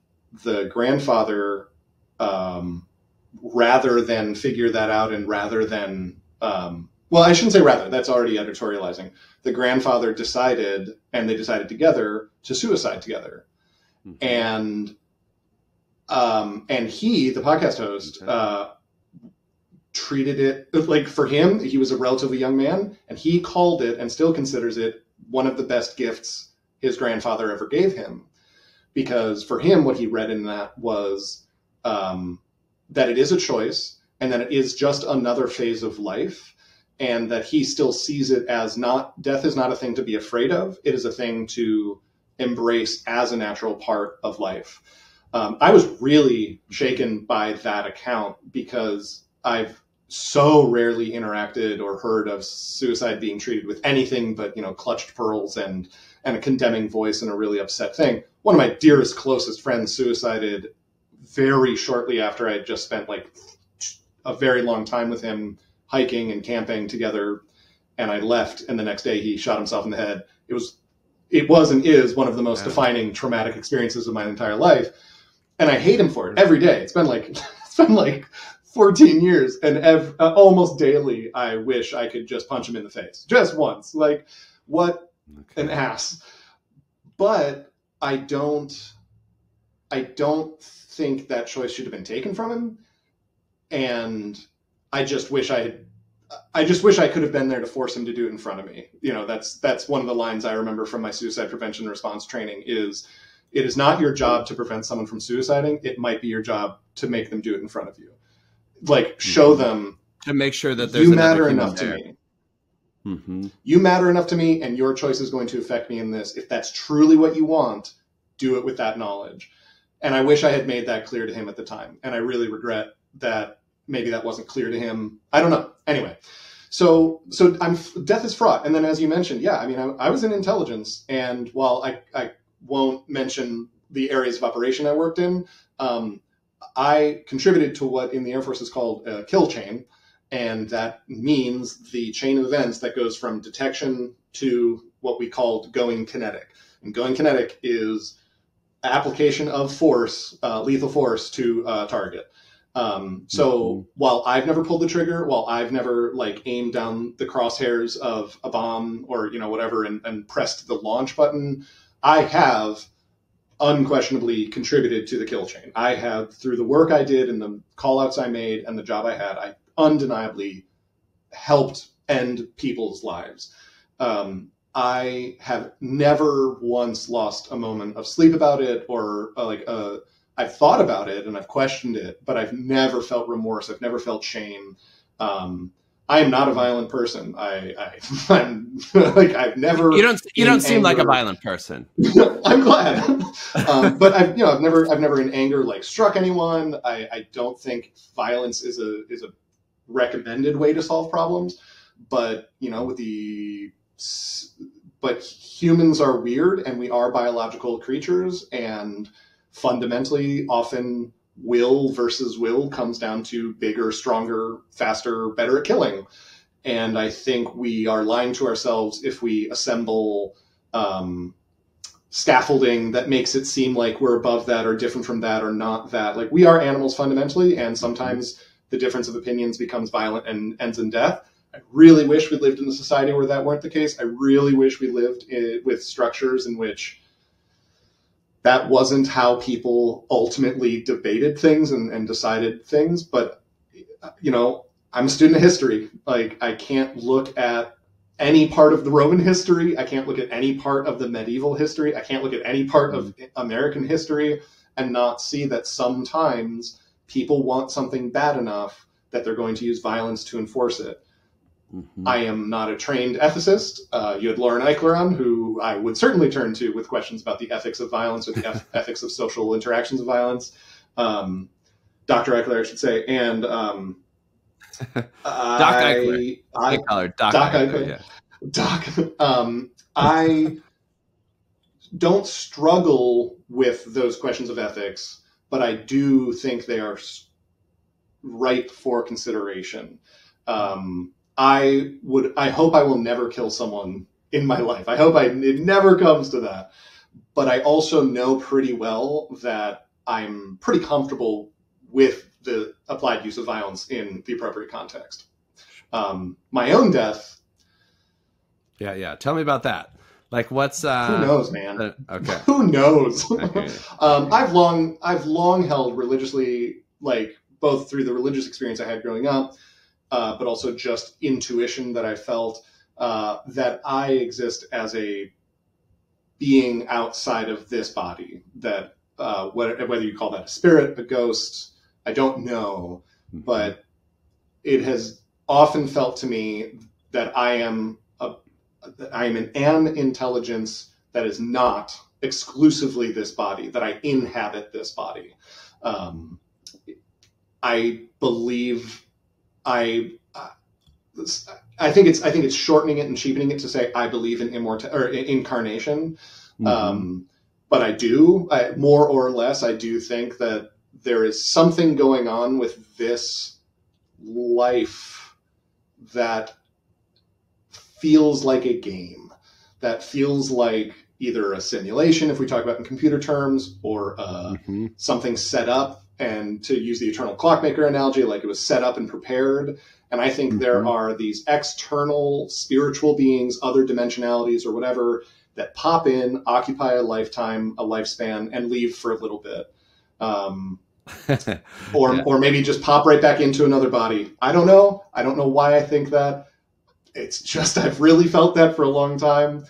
the grandfather, rather than figure that out and rather than, well, I shouldn't say rather, that's already editorializing. The grandfather decided, and they decided together, to suicide together. Mm-hmm. And he, the podcast host, treated it like, for him, he was a relatively young man, and he called it and still considers it one of the best gifts his grandfather ever gave him. Because for him, what he read in that was that it is a choice, and that it is just another phase of life, and that he still sees it as not, death is not a thing to be afraid of. It is a thing to embrace as a natural part of life. I was really shaken by that account because I've so rarely interacted or heard of suicide being treated with anything but, you know, clutched pearls and a condemning voice and a really upset thing. One of my dearest, closest friends suicided very shortly after I had just spent like a very long time with him hiking and camping together, and I left, and the next day he shot himself in the head. It was and is one of the most defining traumatic experiences of my entire life. And I hate him for it every day. It's been like 14 years, and almost daily I wish I could just punch him in the face. Just once. Like, what an ass. But I don't think that choice should have been taken from him. And I just wish I could have been there to force him to do it in front of me. You know, that's one of the lines I remember from my suicide prevention and response training is, it is not your job to prevent someone from suiciding. It might be your job to make them do it in front of you. Like, show them, to make sure that there's you matter enough to me. Mm-hmm. You matter enough to me, and your choice is going to affect me in this. If that's truly what you want, do it with that knowledge. And I wish I had made that clear to him at the time. And I really regret that maybe that wasn't clear to him. I don't know. Anyway, so death is fraught. And then, as you mentioned, yeah, I mean, I was in intelligence, and while I won't mention the areas of operation I worked in, I contributed to what in the Air Force is called a kill chain. And that means the chain of events that goes from detection to what we called going kinetic. And going kinetic is application of force, lethal force to a target. So while I've never pulled the trigger, while I've never like aimed down the crosshairs of a bomb or, you know, whatever, and pressed the launch button, I have unquestionably contributed to the kill chain. I have, through the work I did and the call outs I made and the job I had, I undeniably helped end people's lives. I have never once lost a moment of sleep about it, or I've thought about it and I've questioned it, but I've never felt remorse. I've never felt shame. I am not a violent person. I'm like, I've never. You don't seem like a violent person. I'm glad. But I've never in anger like struck anyone. I don't think violence is a recommended way to solve problems. But, you know, but humans are weird, and we are biological creatures, and fundamentally often will versus will comes down to bigger, stronger, faster, better at killing. And I think we are lying to ourselves if we assemble scaffolding that makes it seem like we're above that or different from that or not that. Like, we are animals fundamentally, and sometimes the difference of opinions becomes violent and ends in death. I really wish we lived in a society where that weren't the case. I really wish we lived with structures in which that wasn't how people ultimately debated things and decided things. But, you know, I'm a student of history. Like, I can't look at any part of the Roman history. I can't look at any part of the medieval history. I can't look at any part of American history and not see that sometimes people want something bad enough that they're going to use violence to enforce it. I am not a trained ethicist. You had Lauren Eichler on, who I would certainly turn to with questions about the ethics of violence or the ethics of social interactions of violence. Dr. Eichler, I should say. And Doc Eichler. I call her Doc Eichler. Yeah. Doc. I don't struggle with those questions of ethics, but I do think they are ripe for consideration. I hope I will never kill someone in my life. I hope it never comes to that. But I also know pretty well that I'm pretty comfortable with the applied use of violence in the appropriate context. My own death. Yeah. Tell me about that. Like, what's who knows, man? Okay. Who knows? Okay. I've long held religiously, like both through the religious experience I had growing up, but also just intuition that I felt that I exist as a being outside of this body. That whether you call that a spirit, a ghost, I don't know, but it has often felt to me that I am an intelligence that is not exclusively this body, that I inhabit this body. I believe I think it's shortening it and cheapening it to say I believe in incarnation. But I do, more or less, I do think that there is something going on with this life that feels like a game, that feels like either a simulation, if we talk about in computer terms, or something set up, and to use the eternal clockmaker analogy, like it was set up and prepared. And I think there are these external spiritual beings, other dimensionalities or whatever, that pop in, occupy a lifetime, a lifespan, and leave for a little bit. Or maybe just pop right back into another body. I don't know. I don't know why I think that. It's just, I've really felt that for a long time.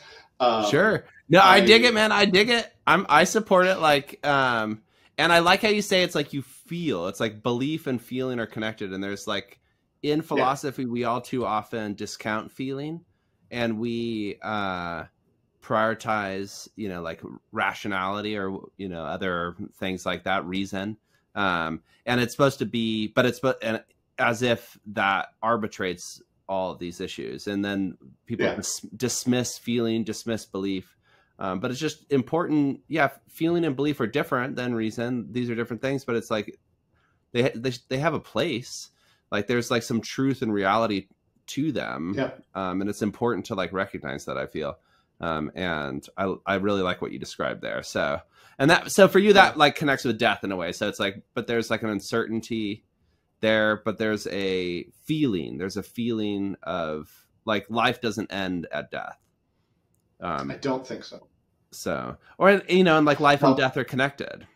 Sure. No, I dig it, man. I dig it. I support it. Like, and I like how you say it's like you feel. It's like belief and feeling are connected. And there's like, in philosophy, we all too often discount feeling, and we prioritize, like rationality or, other things like that, reason. And it's supposed to be, and as if that arbitrates all of these issues. And then people dismiss feeling, dismiss belief. But it's just important. Yeah. Feeling and belief are different than reason. These are different things, but it's like they have a place. Like there's like some truth and reality to them. Yeah. And it's important to like recognize that, I feel. And I really like what you described there. So for you, that like connects with death in a way. So it's like, but there's like an uncertainty there, but there's a feeling of like life doesn't end at death. I don't think so. So, or, and like life and death are connected.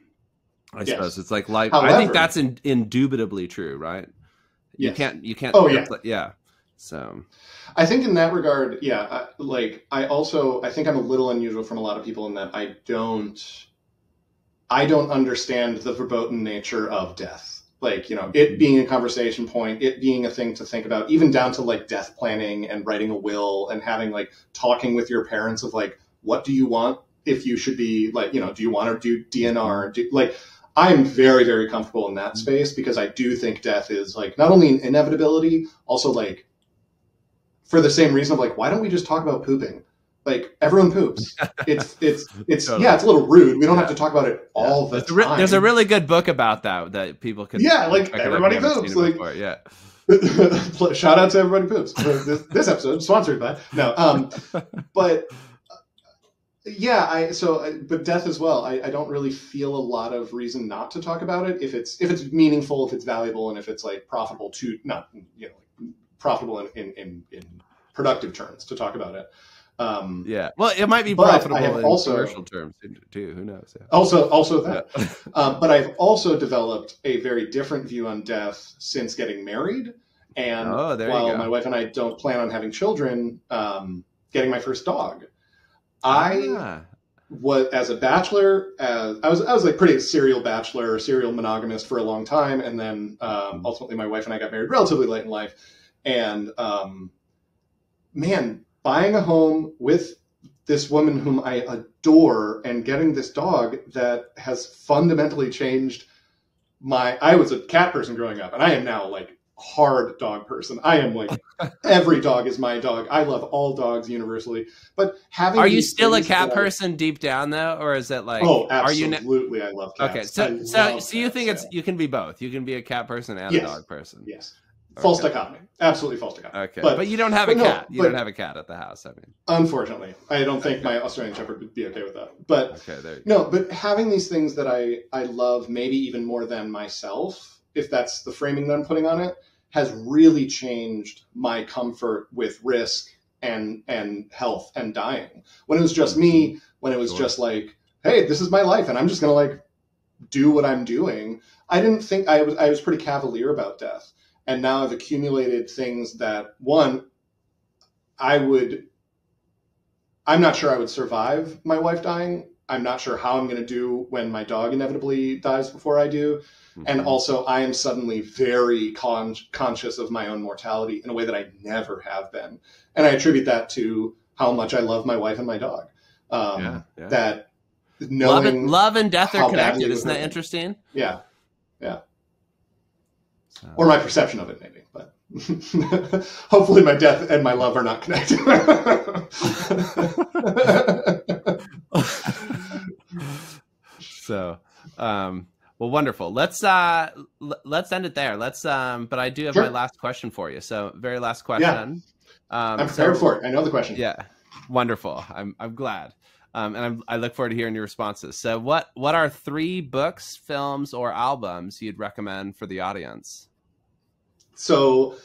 I suppose it's like life. However, I think that's indubitably true, right? You can't. Oh yeah. Yeah. So I think in that regard, I think I'm a little unusual from a lot of people in that I don't understand the verboten nature of death. Like, it being a conversation point, it being a thing to think about, even down to like death planning and writing a will and having like talking with your parents of like, what do you want if you should be like, do you want to do DNR? I'm very, very comfortable in that space because I do think death is like not only an inevitability, also like for the same reason of like, why don't we just talk about pooping? Like everyone poops. It's totally. Yeah, it's a little rude. We don't have to talk about it all the time. There's a really good book about that people can. Yeah, like everybody poops. Like, shout out to Everybody Poops. This episode is sponsored by but but death as well. I don't really feel a lot of reason not to talk about it if it's meaningful, if it's valuable, and if it's like profitable to profitable in productive terms to talk about it. Well, it might be profitable in commercial terms too. Who knows? Yeah. Also that. But I've also developed a very different view on death since getting married, And Oh, there you while go. my wife and I don't plan on having children, getting my first dog. I was, as a bachelor, I was like pretty serial bachelor, serial monogamist for a long time, and then ultimately my wife and I got married relatively late in life. And man, buying a home with this woman whom I adore and getting this dog that has fundamentally changed I was a cat person growing up, and I am now like hard dog person. I am like, every dog is my dog. I love all dogs universally. But are you still a cat person deep down though, or is it like? Oh, absolutely. I love cats. Okay, so you think you can be both. You can be a cat person and a dog person. Yes. False dichotomy. Absolutely false dichotomy. Okay, but you don't have a cat. You don't have a cat at the house. I mean, unfortunately, I don't think my Australian Shepherd would be okay with that. But okay, no, but having these things that I love, maybe even more than myself, if that's the framing that I'm putting on it, has really changed my comfort with risk and health and dying. When it was just me, when it was just like, hey, this is my life, and I'm just gonna like do what I'm doing. I didn't think I was pretty cavalier about death. And now I've accumulated things that, one, I'm not sure I would survive my wife dying. I'm not sure how I'm going to do when my dog inevitably dies before I do. Mm-hmm. And also I am suddenly very conscious of my own mortality in a way that I never have been. And I attribute that to how much I love my wife and my dog. That knowing love and death are connected. Isn't that interesting? Yeah. Yeah. Or my perception of it, maybe. But hopefully my death and my love are not connected. So, well, wonderful. Let's end it there. But I do have my last question for you. So, very last question. I'm prepared for it. I know the question. Yeah, wonderful. I'm glad. And I look forward to hearing your responses. So, what are 3 books, films, or albums you'd recommend for the audience? So,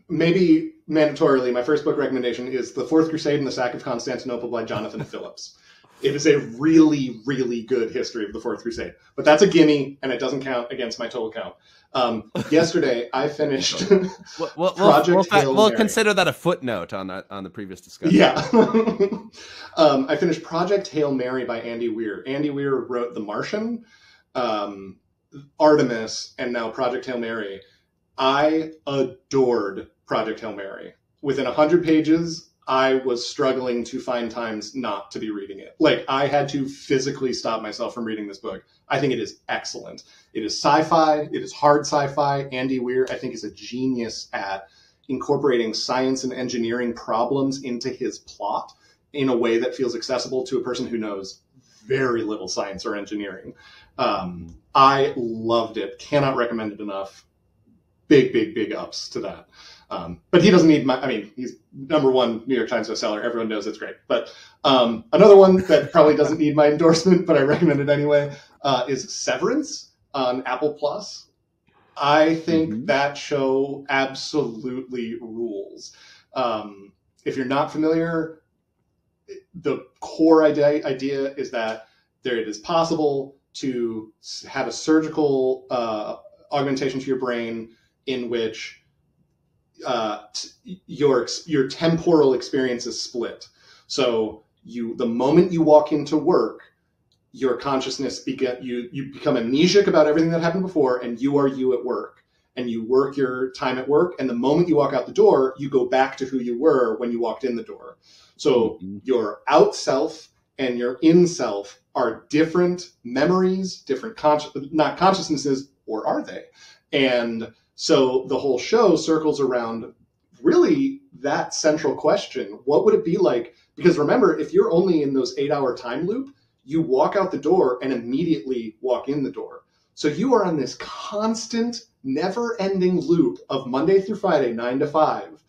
maybe mandatorily, my first book recommendation is The Fourth Crusade and the Sack of Constantinople by Jonathan Phillips. It is a really, really good history of the Fourth Crusade. But that's a gimme, and it doesn't count against my total count. Yesterday, I finished Project Hail Mary. We'll consider that a footnote on the previous discussion. Yeah. I finished Project Hail Mary by Andy Weir. Andy Weir wrote The Martian, Artemis, and now Project Hail Mary. I adored Project Hail Mary. Within 100 pages, I was struggling to find times not to be reading it. Like, I had to physically stop myself from reading this book. I think it is excellent. It is sci-fi. It is hard sci-fi. Andy Weir, I think, is a genius at incorporating science and engineering problems into his plot in a way that feels accessible to a person who knows very little science or engineering. I loved it. Cannot recommend it enough. Big, big, big ups to that. But he doesn't need he's #1 New York Times bestseller. Everyone knows it's great. But another one that probably doesn't need my endorsement, but I recommend it anyway, is Severance on Apple Plus. I think that show absolutely rules. If you're not familiar, the core idea is that it is possible to have a surgical augmentation to your brain in which your temporal experience is split. So the moment you walk into work, your consciousness you become amnesic about everything that happened before, and you are you at work, and you work your time at work. And the moment you walk out the door, you go back to who you were when you walked in the door. So your out self and your in self are different memories, different not consciousnesses, or are they? And so the whole show circles around really that central question. What would it be like? Because remember, if you're only in those 8-hour time loop, you walk out the door and immediately walk in the door. So you are on this constant, never-ending loop of Monday through Friday, 9 to 5.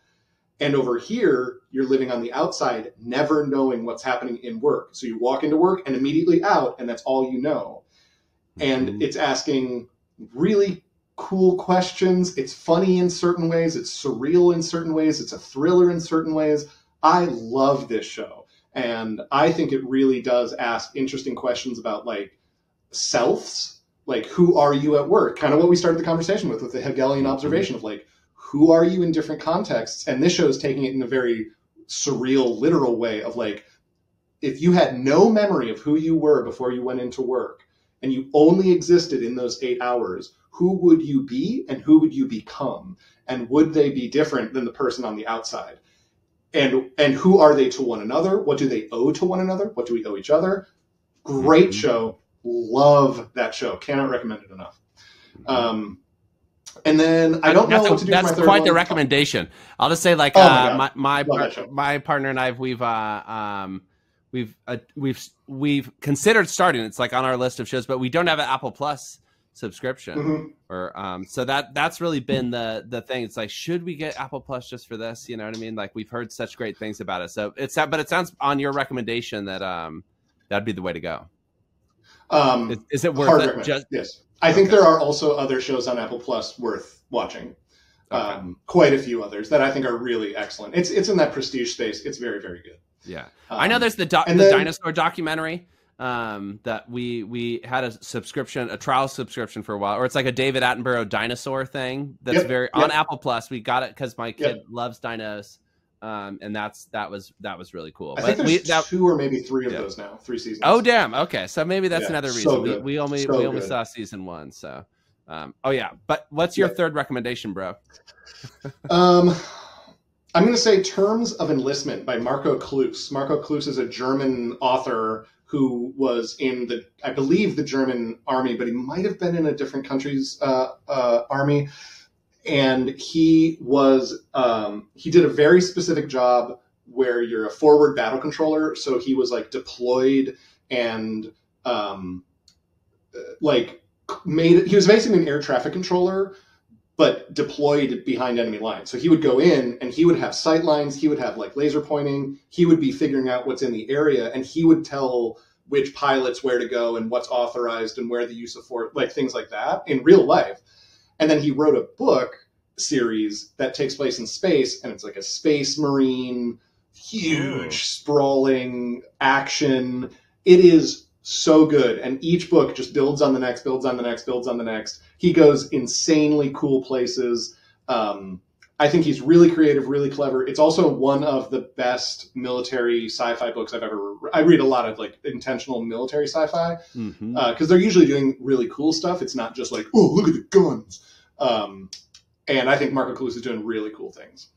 And over here, you're living on the outside, never knowing what's happening in work. So you walk into work and immediately out, and that's all you know. And it's asking really cool questions. It's funny in certain ways. It's surreal in certain ways. It's a thriller in certain ways. I love this show. And I think it really does ask interesting questions about like selves, like, who are you at work? Kind of what we started the conversation with the Hegelian observation of like, who are you in different contexts? And this show is taking it in a very surreal, literal way of like, if you had no memory of who you were before you went into work and you only existed in those 8 hours, who would you be and who would you become? And would they be different than the person on the outside? And who are they to one another? What do they owe to one another? What do we owe each other? Great show. Love that show. Cannot recommend it enough. And then I don't know what to do. That's for my third quite one. the recommendation. I'll just say, like, my partner and I, we've considered starting. It's like on our list of shows, but we don't have an Apple Plus subscription, or so that's really been the thing. It's like, should we get Apple Plus just for this? You know what I mean? Like, we've heard such great things about it. So but it sounds on your recommendation that that'd be the way to go. Is it worth it? Yes. I think there are also other shows on Apple Plus worth watching. Quite a few others that I think are really excellent. It's in that prestige space. It's very, very good. Yeah. I know there's the dinosaur documentary that we had a trial subscription for a while, or it's like a David Attenborough dinosaur thing that's on Apple Plus. We got it because my kid loves dinos. And that was really cool. I think there's 2 or maybe 3 of those now, 3 seasons. Oh, damn. Okay. So maybe that's another reason. So we only saw season 1. So, but what's your third recommendation, bro? I'm going to say Terms of Enlistment by Marco Kloos. Marco Kloos is a German author who was in I believe the German army, but he might have been in a different country's army. And he did a very specific job where you're a forward battle controller. So he was like deployed and he was basically an air traffic controller, but deployed behind enemy lines. So he would go in and he would have sight lines. He would have like laser pointing. He would be figuring out what's in the area, and he would tell which pilots where to go and what's authorized and where the use of force, like things like that in real life. And then he wrote a book series that takes place in space, and it's like a space marine, huge, sprawling action. It is so good. And each book just builds on the next, builds on the next, builds on the next. He goes insanely cool places. I think he's really creative, really clever. It's also one of the best military sci-fi books I've ever read. I read a lot of like intentional military sci-fi because they're usually doing really cool stuff. It's not just like, oh, look at the guns. And I think Marco Kloos is doing really cool things.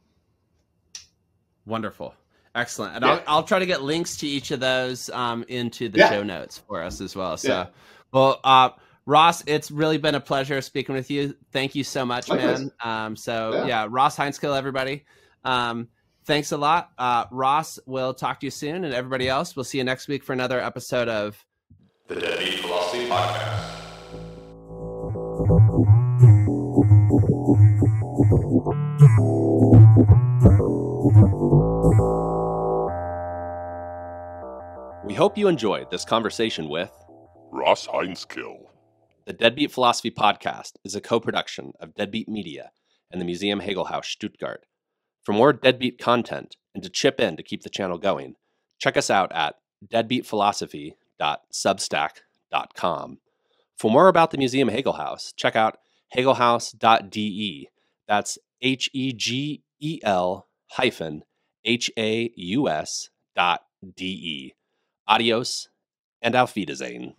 Wonderful. Excellent. And I'll try to get links to each of those into the show notes for us as well. So, well, Ross, it's really been a pleasure speaking with you. Thank you so much, man. Ross Heintzkill, everybody. Thanks a lot. Ross, we'll talk to you soon. And everybody else, we'll see you next week for another episode of the Deadbeat Philosophy Podcast. We hope you enjoyed this conversation with Ross Heintzkill. The Deadbeat Philosophy Podcast is a co-production of Deadbeat Media and the Museum Hegel-Haus, Stuttgart. For more Deadbeat content and to chip in to keep the channel going, check us out at deadbeatphilosophy.substack.com. For more about the Museum Hegel-Haus, check out hegelhaus.de. That's HEGEL-HAUS.de. Adios and auf Wiedersehen.